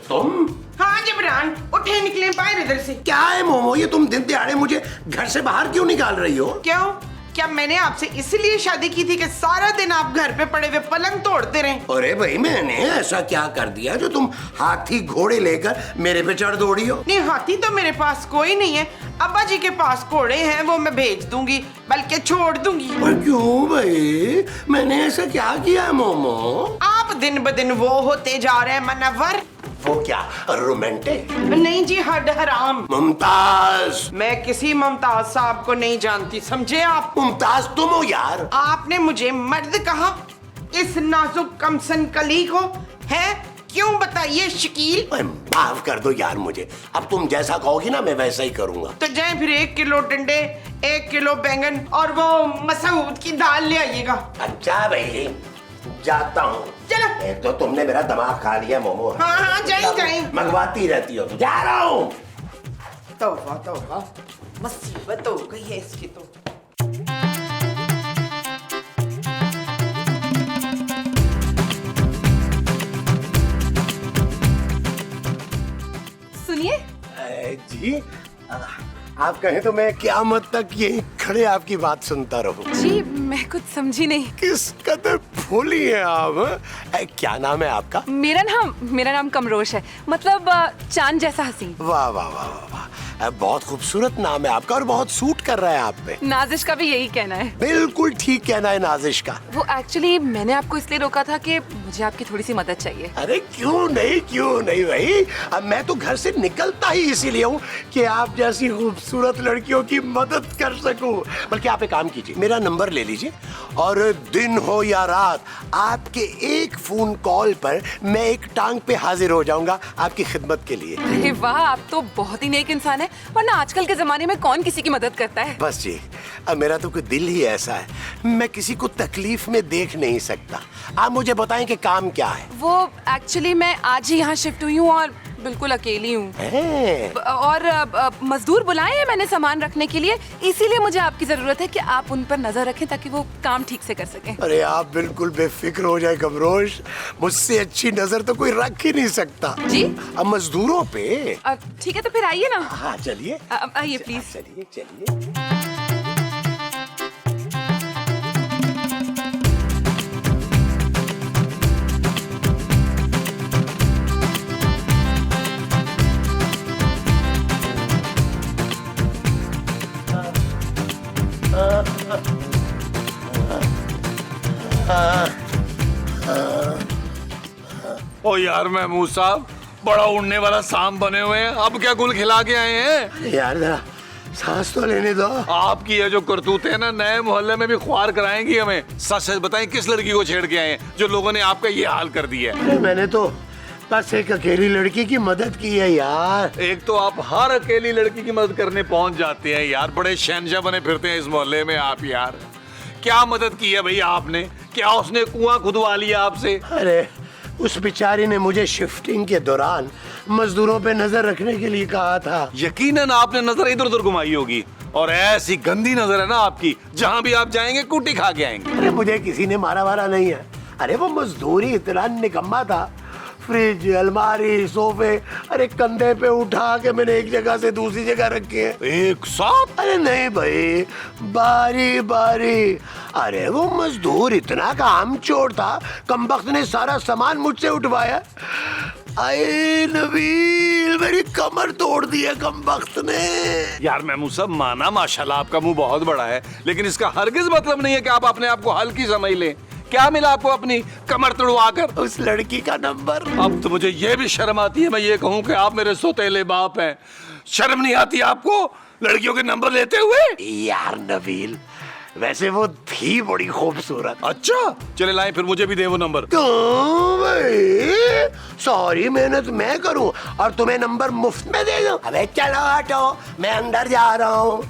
तुम हाँ जबरान, उठे निकले बाहर इधर से। क्या है मोमो, ये तुम दिन दिहाड़े मुझे घर से बाहर क्यों निकाल रही हो? क्यों? क्या मैंने आपसे इसलिए शादी की थी कि सारा दिन आप घर पे पड़े हुए पलंग तोड़ते रहे? अरे भाई मैंने ऐसा क्या कर दिया जो तुम हाथी घोड़े लेकर मेरे पे चढ़ दौड़ी हो? नहीं, हाथी तो मेरे पास कोई नहीं है। अब्बा जी के पास घोड़े हैं, वो मैं भेज दूंगी, बल्कि छोड़ दूंगी। पर क्यों भाई, मैंने ऐसा क्या किया है मोमो? आप दिन ब दिन वो होते जा रहे हैं मनव्वर। वो क्या रोमांटिक? नहीं जी, हड हराम। मुमताज। मैं किसी मुमताज साहब को नहीं जानती, समझे आप? मुमताज तुम हो यार। आपने मुझे मर्द कहा इस नाजुक कमसन कली को, है? क्यों बताइए शकील? माफ कर दो यार मुझे, अब तुम जैसा कहोगी ना मैं वैसा ही करूंगा। तो जाए फिर 1 किलो डंडे, 1 किलो बैंगन और वो मसूद की दाल ले आइएगा। अच्छा भाई जाता हूँ। चलो। एक तो तुमने मेरा दिमाग खा लिया मोमो। हाँ हाँ जाए। मंगवाती रहती हो तो जा रहा हूँ। तौबा तौबा, मुसीबत हो गई है इसकी तो। सुनिए जी आप कहें तो मैं क़यामत तक यही खड़े आपकी बात सुनता रहूं। जी, मैं कुछ समझी नहीं। किस कदर भोली हैं आप। क्या नाम है आपका? मेरा नाम कमरोश है, मतलब चांद जैसा हसीन। वाह वाह वाह वाह, बहुत खूबसूरत नाम है आपका और बहुत सूट कर रहा है आप पे। नाजिश का भी यही कहना है। बिल्कुल ठीक कहना है नाजिश का। वो एक्चुअली मैंने आपको इसलिए रोका था कि मुझे आपकी थोड़ी सी मदद चाहिए। अरे क्यों नहीं भाई, अब मैं तो घर से निकलता ही इसीलिए हूँ कि आप जैसी खूबसूरत लड़कियों की मदद कर सकूं। बल्कि आप एक काम कीजिए, मेरा नंबर ले लीजिए और दिन हो या रात आपके एक फोन कॉल पर मैं एक टांग पे हाजिर हो जाऊंगा आपकी खिदमत के लिए। अरे वाह, आप तो बहुत ही नेक इंसान है, वरना आजकल के जमाने में कौन किसी की मदद करता है। बस जी, अब मेरा तो कोई दिल ही ऐसा है, मैं किसी को तकलीफ में देख नहीं सकता। आप मुझे बताएं कि काम क्या है? वो एक्चुअली मैं आज ही यहाँ शिफ्ट हुई हूँ और बिल्कुल अकेली हूँ, और मजदूर बुलाए हैं मैंने सामान रखने के लिए, इसीलिए मुझे आपकी जरूरत है कि आप उन पर नजर रखें ताकि वो काम ठीक से कर सकें। अरे आप बिल्कुल बेफिक्र हो जाए कमरोश, मुझसे अच्छी नजर तो कोई रख ही नहीं सकता। जी? अब मजदूरों पे। ठीक है तो फिर आइए ना। हाँ चलिए आइए प्लीज। चलिए। ओ यार महमूद साहब, बड़ा उड़ने वाला सांप बने हुए हैं, अब क्या गुल खिला के आए हैं? यार जरा सांस तो लेने दो। आपकी ये जो करतूतें हैं ना, नए मोहल्ले में भी ख्वार कराएंगी हमें। सच सच बताएं, किस लड़की को छेड़ के आए हैं जो लोगों ने आपका ये हाल कर दिया है? अरे मैंने तो बस एक अकेली लड़की की मदद की है यार। एक तो आप हर अकेली लड़की की मदद करने पहुंच जाते हैं यार, बड़े शहंशाह बने फिरते हैं इस मोहल्ले में आप यार। क्या मदद की है भैया आपने? क्या उसने कुआं खुदवा लिया आपसे? अरे उस बेचारी ने मुझे शिफ्टिंग के दौरान मजदूरों पे नजर रखने के लिए कहा था। यकीनन आपने नजर इधर उधर घुमाई होगी, और ऐसी गंदी नजर है ना आपकी, जहां भी आप जाएंगे कुटी खा के आएंगे। अरे मुझे किसी ने मारा वारा नहीं है। अरे वो मजदूरी इतना निकम्मा था, फ्रिज, अलमारी, सोफे, अरे कंधे पे उठा के मैंने एक जगह से दूसरी जगह रखे हैं। एक साथ? अरे नहीं भाई, बारी बारी। अरे वो मजदूर इतना काम चोर था, कमबख्त ने सारा सामान मुझसे उठवाया। अरे नबील, मेरी कमर तोड़ दी है कमबख्त ने। यार महमूद साहब, माना माशाल्लाह आपका मुंह बहुत बड़ा है, लेकिन इसका हरगिज मतलब नहीं है कि आप अपने आप को हल्की समझ लें। क्या मिला आपको अपनी कमर तोड़वा कर? उस लड़की का नंबर। अब तो मुझे ये भी शर्म आती है मैं ये कहूँ कि आप मेरे सौतेले बाप हैं। शर्म नहीं आती आपको लड़कियों के नंबर लेते हुए? यार नबील, वैसे वो थी बड़ी खूबसूरत। अच्छा चले लाएं, फिर मुझे भी दे वो नंबर। क्यों भाई, सारी मेहनत मैं करूं और तुम्हें नंबर मुफ्त में दे दूं? अबे चलो हटो, मैं अंदर जा रहा हूँ।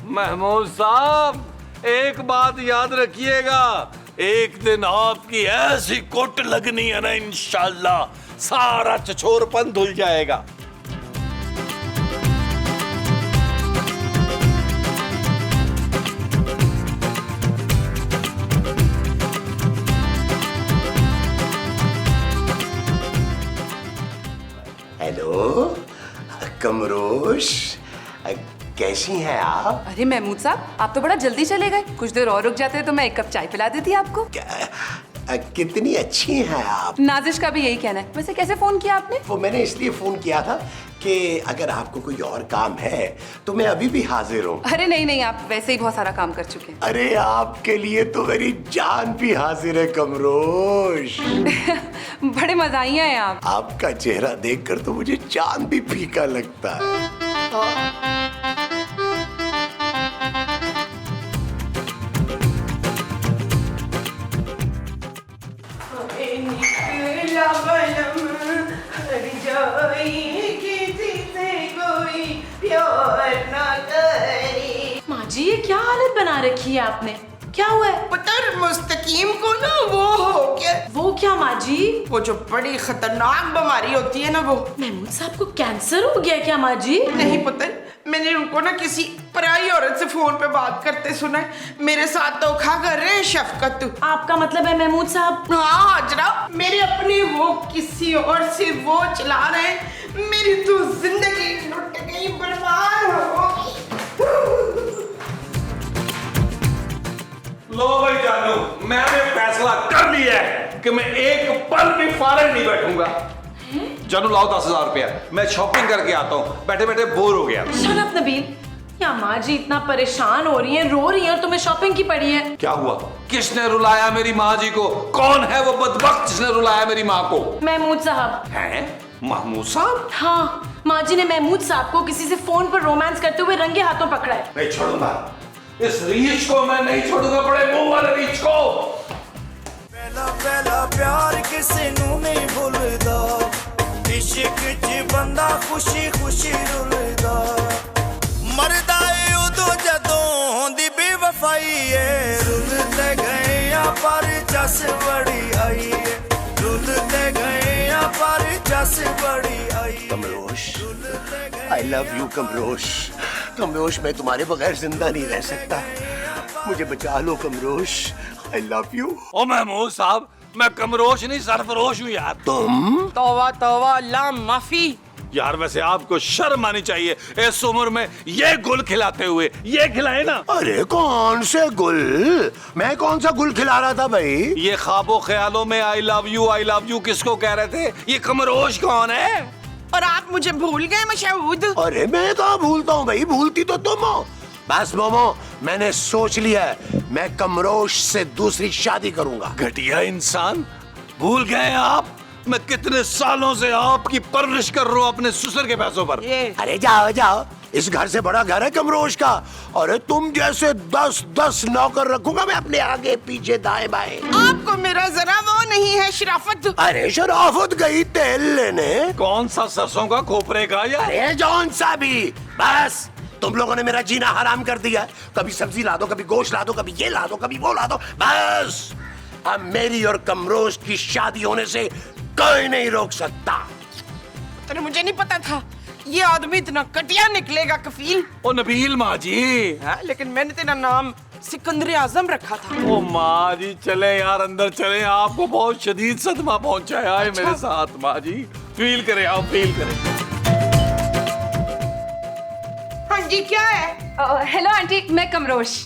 महमूद साहब, एक बात याद रखिएगा, एक दिन आपकी ऐसी कुट लगनी है ना, इंशाल्लाह सारा चछोरपन धुल जाएगा। हेलो कमरोश, कैसी हैं आप? अरे महमूद साहब, आप तो बड़ा जल्दी चले गए। कुछ देर और रुक जाते तो मैं एक कप चाय पिला देती आपको। कितनी अच्छी हैं आप। नाजिश का भी यही कहना है। वैसे कैसे फोन किया आपने? वो मैंने इसलिए फोन किया था कि अगर आपको कोई और काम है तो मैं अभी भी हाजिर हूँ। अरे नहीं नहीं, आप वैसे ही बहुत सारा काम कर चुके हैं। अरे आपके लिए तो मेरी जान भी हाजिर है कमरोश। बड़े मजाइया हैं आप। आपका चेहरा देखकर तो मुझे चांद भी फीका लगता है। माँ जी, ये क्या हालत बना रखी है आपने? क्या हुआ है? पुत्र मुस्तकीम को ना वो हो गया। वो क्या माँ जी? वो जो बड़ी खतरनाक बीमारी होती है ना, वो। महमूद साहब को कैंसर हो गया क्या माँ जी? नहीं पुत्र, मैंने उनको ना किसी पराई औरत से फोन पे बात करते सुना है। मेरे साथ धोखा कर रहे हैं शफकत। आपका मतलब है महमूद साहब? हाँ हाजरा, मेरे अपने वो किसी और से वो चला रहे हैं। मेरी तो जिंदगी लुट गई, बर्बाद हो गई। लो भाई जानू, मैंने फैसला कर लिया है कि मैं एक पल भी फारग नहीं बैठूंगा। जानू लाओ 10,000 रुपया, मैं शॉपिंग करके आता हूँ। बैठे बैठे बोर हो गया। Shut up Nabeel. या माँ जी इतना परेशान हो रही हैं, रो रही हैं और तुम्हें शॉपिंग की पड़ी है। क्या हुआ? किसने रुलाया मेरी माँ जी को? कौन है वो बदबख्त जिसने रुलाया मेरी माँ को? महमूद साहब। हैं? महमूद साहब? हाँ, माँ जी ने महमूद साहब को किसी से फोन पर रोमांस करते हुए रंगे हाथों पकड़ा है। नहीं छोड़ूंगा इस रीछ को, मैं नहीं छोड़ूंगा बड़े मुंह वाले रीछ को। पहला पहला प्यार किसी नू नहीं भूलदा, इश्क च बंदा खुशी खुशी रुलदा, मरदा ए उदों जदों होंदी बेवफाई है, रुलदे गए या पर जस बड़ी आई है, रुलदे गए या पर जस बड़ी आई। कमरोश, आई लव यू कमरोश। कमरोश, मैं तुम्हारे बगैर जिंदा नहीं रह सकता। मुझे बचा लो कमरोश। I love you. ओ महमूद साहब, मैं कमरोश नहीं सरफरोश हूँ यार। तुम? तौबा तौबा, अल्लाह माफी। यार वैसे आपको शर्म आनी चाहिए इस उम्र में ये गुल खिलाते हुए। ये खिलाए ना। अरे कौन से गुल? मैं कौन सा गुल खिला रहा था भाई? ये ख्वाबों ख्यालों में आई लव यू किसको कह रहे थे? ये कमरोश कौन है? और आप मुझे भूल गए मशहूद? अरे मैं कहाँ भूलता हूँ भाई, भूलती तो तुम हो। बस मोमो, मैंने सोच लिया है, मैं कमरोश से दूसरी शादी करूंगा। घटिया इंसान, भूल गए आप मैं कितने सालों से आपकी परवरिश कर रहा हूँ अपने ससुर के पैसों पर। अरे जाओ जाओ, इस घर से बड़ा घर है कमरोश का। अरे तुम जैसे 10 नौकर रखूंगा मैं अपने आगे पीछे दाएं बाएं। आपको मेरा जरा वो नहीं है शराफत? अरे शराफत गई तेल लेने। कौन सा सरसों का खोपरे का या? अरे जौन सा भी। बस तुम लोगों ने मेरा जीना हराम कर दिया। कभी सब्जी ला दो, कभी गोश्त ला दो, कभी ये ला दो, कभी वो ला दो। बस अब मेरी और कमरोश की शादी होने से कोई नहीं रोक सकता। तो मुझे नहीं पता था ये आदमी इतना कटिया निकलेगा कफील। ओ नबील माँ जी। लेकिन मैंने तेरा नाम सिकंदर आजम रखा था। ओ माँ जी, चले यार अंदर चले, आपको बहुत शदीद सदमा पहुंचाया है मेरे साथ। माँ जी फील करें, आप फील करें। हाँ जी, क्या है? हेलो आंटी, मैं कमरोश।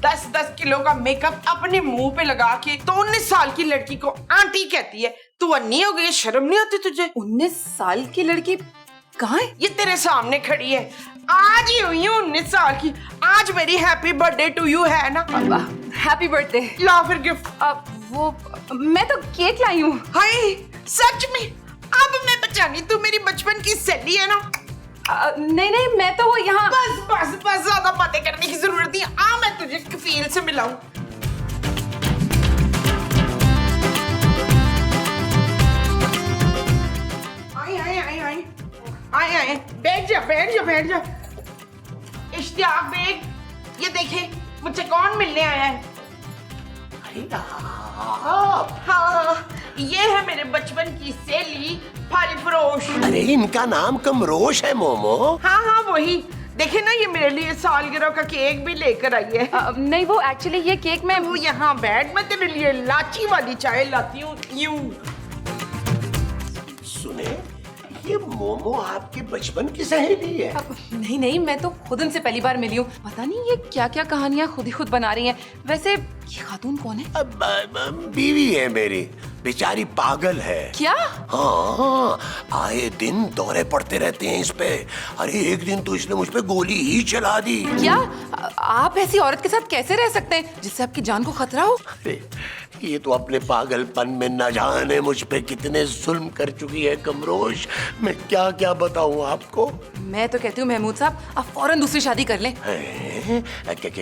10 किलो का मेकअप अपने मुंह पे लगा के तो 19 साल की लड़की को आंटी कहती है। तू अन्नी हो गई, शर्म नहीं आती तुझे? 19 साल की लड़की कहाँ है? ये तेरे सामने खड़ी है। आज ही हुई हूँ 19 साल की। आज मेरी हैप्पी बर्थडे टू यू है ना? Happy birthday. ला फिर गिफ्ट। वो मैं तो केक लाई हूँ। हाय सच में? अब मैं पहचानी तू मेरी बचपन की सहेली है ना? नहीं, मैं तो वो यहाँ। बस ज्यादा बातें करने की जरूरत नहीं। आ मैं तुझे कफील से मिलाऊं। आए बैठ जा। इश्तियाक बेग, ये देखे मुझसे कौन मिलने आया है? अरे आप, हाँ, ये है मेरे बचपन की सहेली फल फरोश। अरे इनका नाम कमरोश है मोमो। हाँ वही। देखे ना, ये मेरे लिए सालगिरह का केक भी लेकर आई है। नहीं, वो एक्चुअली ये केक मैं तू यहाँ बैठ, मैं तेरे लिए लाची वाली चाय लाती हूँ। यूं। सुने, ये मोमो आपके बचपन की सहेली है? नहीं, मैं तो खुद उनसे पहली बार मिली हूँ। पता नहीं ये क्या क्या कहानियाँ खुद ही खुद बना रही हैं। वैसे ये खातून कौन है? बीवी है मेरी, बेचारी पागल है। क्या? हाँ, आए दिन दौरे पड़ते रहते हैं इस पे। अरे एक दिन तो इसने मुझ पे गोली ही चला दी। क्या आप ऐसी औरत के साथ कैसे रह सकते हैं जिससे आपकी जान को खतरा हो? अरे ये तो अपने पागलपन में न जाने मुझ पे कितने जुल्म कर चुकी है कमरोश। मैं क्या क्या बताऊं आपको। मैं तो कहती हूँ महमूद साहब, आप फौरन दूसरी शादी कर लें।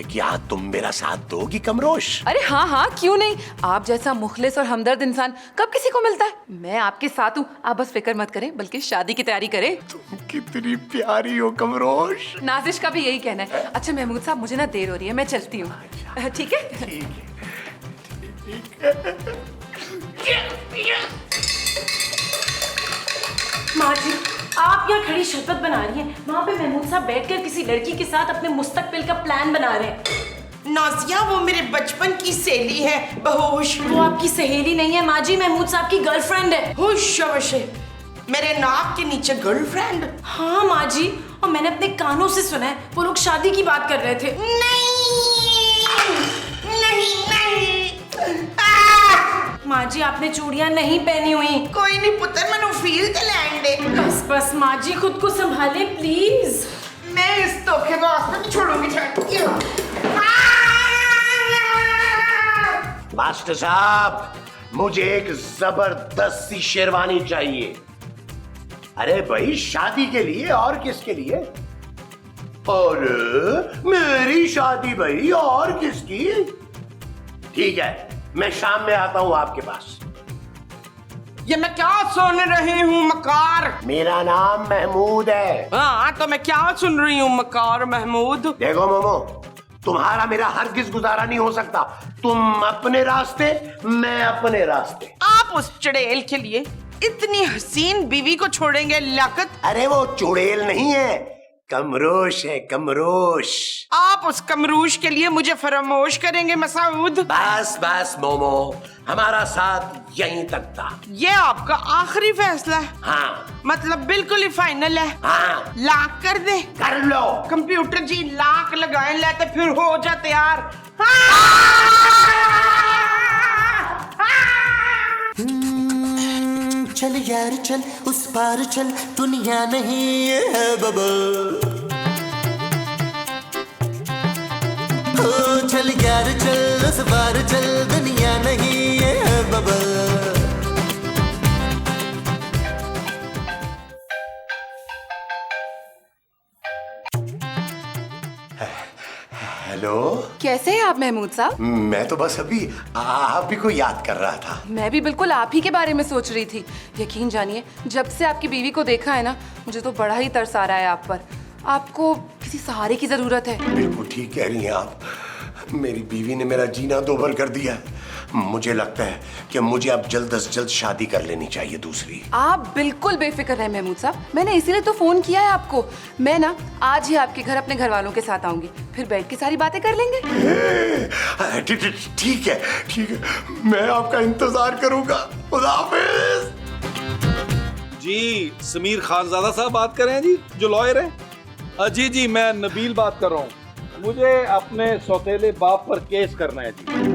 क्या तुम मेरा साथ दोगी कमरोश? अरे हाँ, क्यों नहीं। आप जैसा मुखलिस और हमदर्द इंसान कब किसी को मिलता है। मैं आपके साथ हूँ, आप बस फिक्र मत करें, बल्कि शादी की तैयारी करें। तुम कितनी प्यारी हो कमरोश। नाजिश का भी यही कहना है। अच्छा महमूद साहब, मुझे ना देर हो रही है, मैं चलती हूँ। ठीक है? माँ जी, आप यहाँ खड़ी शरबत बना रही हैं, वहाँ पे महमूद साहब बैठकर किसी लड़की के साथ अपने मुस्तकबिल का प्लान बना रहे हैं। नाजिया, वो मेरे बचपन की सहेली है बहोश। वो आपकी सहेली नहीं है माँ जी, महमूद साहब की गर्लफ्रेंड है। होश मेरे नाक के नीचे गर्लफ्रेंड? हाँ माँ जी, और मैंने अपने कानों से सुना है वो लोग शादी की बात कर रहे थे। नहीं। माँ जी, आपने चूड़ियाँ नहीं पहनी हुई। कोई नहीं पुत्र, मैंने फील तो लैंड दे। बस माँ जी, खुद को संभाले प्लीज। मैं इस धोखेबाज को नहीं छोड़ूंगी। मास्टर साहब, मुझे एक जबरदस्त सी शेरवानी चाहिए। अरे भाई, शादी के लिए और किसके लिए? और मेरी शादी भाई, और किसकी? ठीक है, मैं शाम में आता हूं आपके पास। ये मैं क्या सुन रही हूँ मकार? मेरा नाम महमूद है। हाँ, तो मैं क्या सुन रही हूँ मकार महमूद? देखो मोमो, तुम्हारा मेरा हरगिज गुजारा नहीं हो सकता। तुम अपने रास्ते, मैं अपने रास्ते। आप उस चुड़ैल के लिए इतनी हसीन बीवी को छोड़ेंगे लियाकत? अरे वो चुड़ैल नहीं है, कमरोश है, कमरोश। आप उस कमरूश के लिए मुझे फरामोश करेंगे मसूद? बस बस मोमो, हमारा साथ यहीं तक था। ये आपका आखिरी फैसला है? हाँ। मतलब बिल्कुल ही फाइनल है? हाँ। लाख कर दे? कर लो। कंप्यूटर जी लाख लगाए लेते, फिर हो जा तैयार। चल यार चल, उस पार चल, दुनिया नहीं ये है बबल। ओ चल यार चल, उस पार चल, दुनिया नहीं ये है बबल। हेलो, कैसे हैं आप महमूद साहब? मैं तो बस अभी आप ही को याद कर रहा था। मैं भी बिल्कुल आप ही के बारे में सोच रही थी। यकीन जानिए, जब से आपकी बीवी को देखा है ना, मुझे तो बड़ा ही तरस आ रहा है आप पर। आपको किसी सहारे की जरूरत है। बिल्कुल ठीक कह रही हैं आप। मेरी बीवी ने मेरा जीना दोभर कर दिया। मुझे लगता है कि मुझे अब जल्द से जल्द शादी कर लेनी चाहिए दूसरी। आप बिल्कुल बेफिक्र रहे महमूद साहब, मैंने इसीलिए तो फोन किया है आपको। मैं ना आज ही आपके घर अपने घर वालों के साथ आऊंगी, फिर बैठ के सारी बातें कर लेंगे। ठीक है, ठीक है, मैं आपका इंतजार करूंगा। खुदा हाफिज। जी, समीर खानजादा साहब बात कर रहे हैं जी, जो लॉयर हैं? जी, मैं नबील बात कर रहा हूँ। मुझे अपने सौतेले बाप पर केस करना है जी।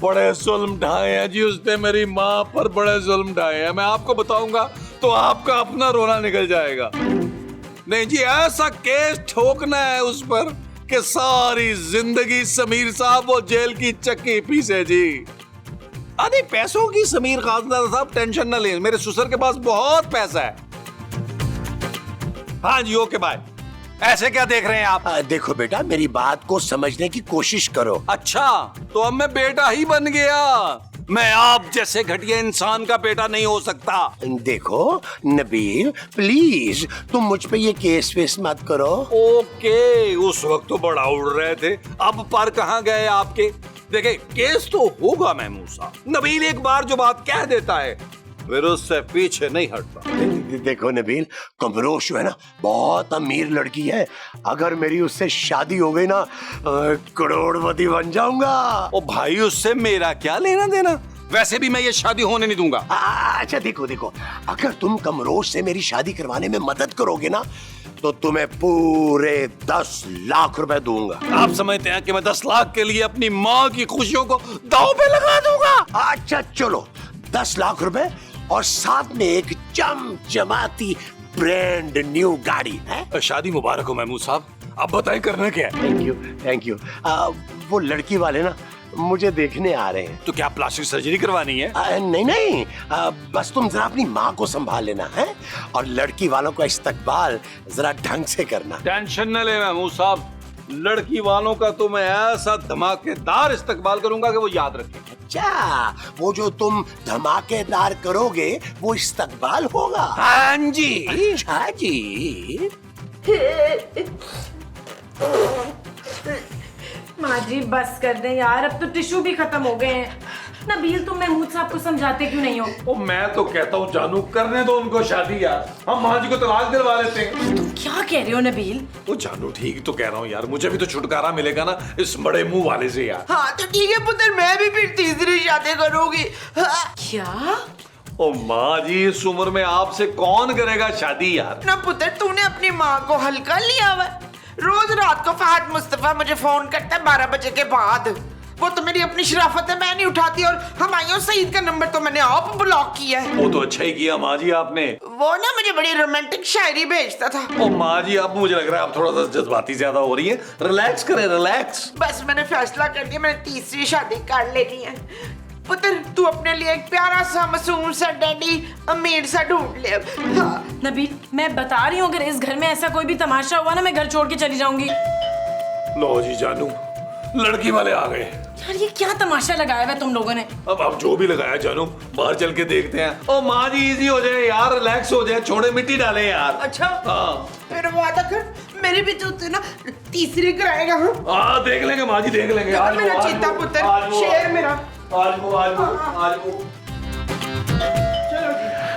बड़े जुल्म ढाए हैं जी उसने, मेरी माँ पर बड़े जुल्म ढाए हैं। मैं आपको बताऊंगा तो आपका अपना रोना निकल जाएगा। नहीं जी, ऐसा केस ठोकना है उस पर कि सारी जिंदगी समीर साहब वो जेल की चक्की पीसे जी। अरे पैसों की समीर खानदादा साहब टेंशन न लें, मेरे ससुर के पास बहुत पैसा है। हाँ जी, ओके बाय। ऐसे क्या देख रहे हैं आप? देखो बेटा, मेरी बात को समझने की कोशिश करो। अच्छा, तो अब मैं बेटा ही बन गया। मैं आप जैसे घटिया इंसान का बेटा नहीं हो सकता। देखो नबील, प्लीज तुम मुझ पे ये केस वेस मत करो। ओके, उस वक्त तो बड़ा उड़ रहे थे, अब पर कहाँ गए आपके? देखे केस तो होगा महमूद साहब। नबील एक बार जो बात कह देता है फिर उससे पीछे नहीं हटता। देखो नबील, कमरोश जो है ना बहुत अमीर लड़की है। अगर मेरी उससे शादी हो गई ना करोड़पति बन जाऊंगा। ओ भाई उससे मेरा क्या लेना देना, वैसे भी मैं ये शादी होने नहीं दूंगा। अच्छा देखो देखो, अगर तुम कमरोश से मेरी शादी करवाने में मदद करोगे ना तो तुम्हें पूरे 10 लाख रुपए दूंगा। आप समझते हैं कि मैं 10 लाख के लिए अपनी माँ की खुशियों को दांव पे लगा दूंगा? अच्छा चलो, 10 लाख रुपए और साथ में एक चमचमाती ब्रांड न्यू गाड़ी है। शादी मुबारक हो महमूद साहब। अब बताएं करना क्या है? Thank you thank you. वो लड़की वाले ना मुझे देखने आ रहे हैं। तो क्या प्लास्टिक सर्जरी करवानी है? नहीं नहीं, बस तुम जरा अपनी माँ को संभाल लेना है और लड़की वालों का इस्तकबाल जरा ढंग से करना। टेंशन न ले महमूद साहब, लड़की वालों का तो मैं ऐसा धमाकेदार इस्तकबाल करूंगा कि वो याद रखें। अच्छा, वो जो तुम धमाकेदार करोगे वो इस्तकबाल होगा? हाँ जी। अच्छा जी। माँ जी बस कर दें यार, अब तो टिश्यू भी खत्म हो गए हैं। नबील तुम महमूद साहब को समझाते क्यों नहीं हो? ओ मैं तो कहता हूँ जानू करने दो उनको शादी यार, हम माँ जी को तलाक दिलवा लेते हैं। तुम क्या कह रहे हो नबील? ओ जानू ठीक तो कह रहा हूँ यार, मुझे भी तो छुटकारा मिलेगा ना इस बड़े मुंह वाले से यार। हाँ तो ठीक है पुत्र, मैं भी फिर तीसरी शादी करूंगी। हाँ। क्या? ओ माँ जी इस उम्र में आपसे कौन करेगा शादी यार? ना पुत्र, तूने अपनी माँ को हल्का लिया हुआ। रोज रात को फहद मुस्तफा मुझे फोन करता है 12 बजे के बाद। वो तो मेरी अपनी शराफत है, मैं नहीं उठाती। और हमायूं सईद का नंबर तो मैंने आप ब्लॉक किया है। वो तो अच्छा ही किया माँ जी आपने। वो ना मुझे बड़ी रोमांटिक शायरी भेजता था। ओ माँ जी अब मुझे लग रहा है आप थोड़ा सा जज्बाती ज्यादा हो रही है, रिलैक्स करें रिलैक्स। बस मैंने फैसला कर दिया, मैंने तीसरी शादी कर लेनी है। पुत्र तू अपने लिए एक प्यारा सा मासूम सा डैडी अमीर सा ढूंढ ले। हाँ। नबील मैं बता रही हूँ, अगर इस घर में ऐसा कोई भी तमाशा हुआ ना मैं घर छोड़ के चली जाऊंगी। लो जी जानू, लड़की वाले आ गए। यार ये क्या तमाशा लगाया हुआ है तुम लोगों ने? अब जो भी लगाया जानू बाहर चल के देखते हैं। ओ माँ जी इजी हो जाए यार, रिलैक्स हो जाए, छोड़े मिट्टी डाले यार। अच्छा हाँ फिर वादा कर मेरी भी तो ना तीसरी कराएगा। हाँ देख लेंगे माँ जी देख लेंगे। आज मेरा चीता पुत्र, शेर मेरा। आज वो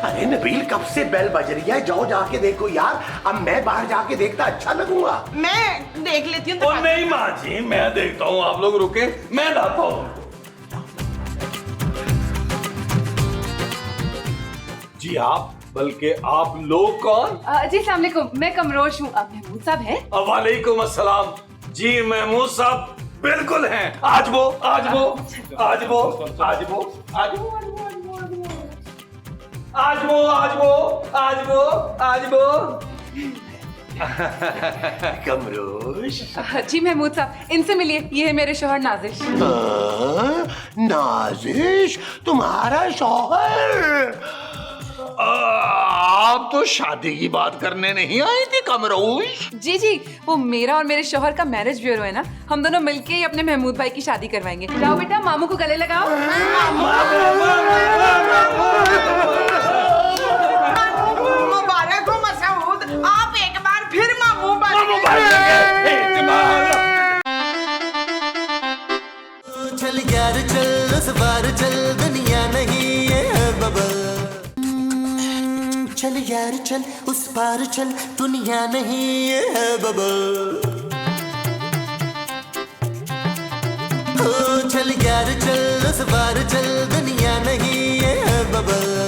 अरे नबील कब से बेल बज रही है, जाओ जाके देखो यार। अब मैं बाहर जाके देखता अच्छा लगूंगा। मैं देख लेती हूँ। ओ नहीं माँ जी मैं देखता हूँ, आप लोग रुके मैं लाता हूँ। जी आप, बल्कि आप लोग कौन? जी अस्सलाम वालेकुम, मैं कमरोश हूँ। आप महमूद साहब हैं? वालेकुम अस्सलाम। जी महमूद साहब बिल्कुल हैं। आज वो आज वो आज वो आज वो आज वो आज वो आज वो आज वो आज वो कमरोश। जी महमूद साहब, इनसे मिलिए, ये है मेरे शौहर नाजिश। नाजिश तुम्हारा शौहर? आप तो शादी की बात करने नहीं आई थी कमरोश? जी जी, वो मेरा और मेरे शौहर का मैरिज ब्यूरो है ना, हम दोनों मिलके ही अपने महमूद भाई की शादी करवाएंगे। जाओ बेटा मामू को गले लगाओ। मुबारक हो मसूद, आप एक बार फिर मामू बन चल यार चल उस बार चल, दुनिया नहीं है बबल। चल यार चल उस पार चल, दुनिया नहीं है बबल। चल यार चल उस पार चल, दुनिया नहीं है बबल।